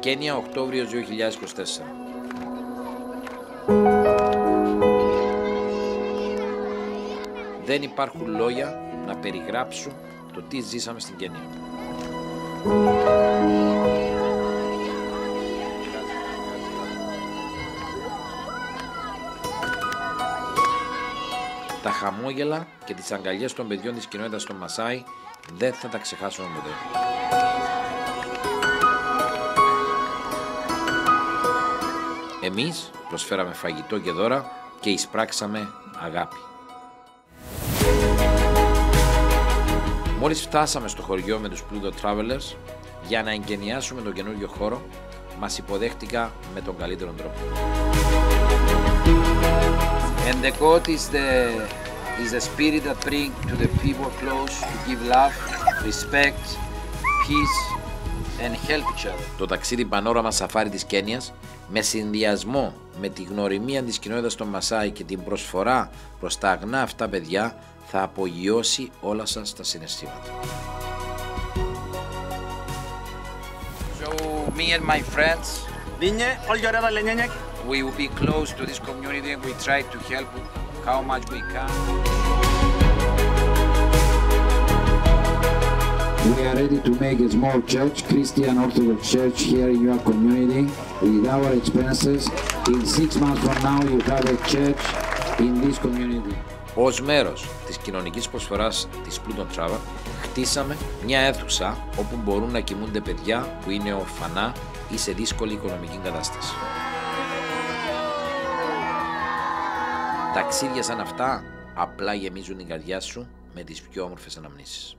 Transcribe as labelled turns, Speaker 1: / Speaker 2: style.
Speaker 1: Κένια, Οκτώβριος 2024. Δεν υπάρχουν λόγια να περιγράψουν το τι ζήσαμε στην Κένια. Τα χαμόγελα και τις αγκαλιές των παιδιών της κοινότητας των Μασάι δεν θα τα ξεχάσουμε ποτέ. Εμείς προσφέραμε φαγητό και δώρα και εισπράξαμε αγάπη. Μόλις φτάσαμε στο χωριό με τους Pluto Travelers για να εγκαινιάσουμε τον καινούριο χώρο, μας υποδέχτηκα με τον καλύτερο τρόπο. And the quote is the spirit that brings to the people close to give love, respect, peace and help each other. Το ταξίδι πανόραμα σαφάρι της Κένιας, με συνδυασμό με τη γνωριμία της κοινότητας των Μασάι και την προσφορά προς τα αγνά αυτά παιδιά, θα απογειώσει όλα σας τα συναισθήματα. So, me and my friends, we will be close to this community and we try to help how much we can.
Speaker 2: We are ready to make a small church, Christian Orthodox Church here in your community with our expenses. In 6 months from now you have a church in this community.
Speaker 1: Ως μέρος της κοινωνικής προσφοράς της Pluto Travel, χτίσαμε μια αίθουσα όπου μπορούν να κοιμούνται παιδιά που είναι ορφανά ή σε δύσκολη οικονομική κατάσταση. Ταξίδια σαν αυτά απλά γεμίζουν την καρδιά σου με τις πιο όμορφες αναμνήσεις.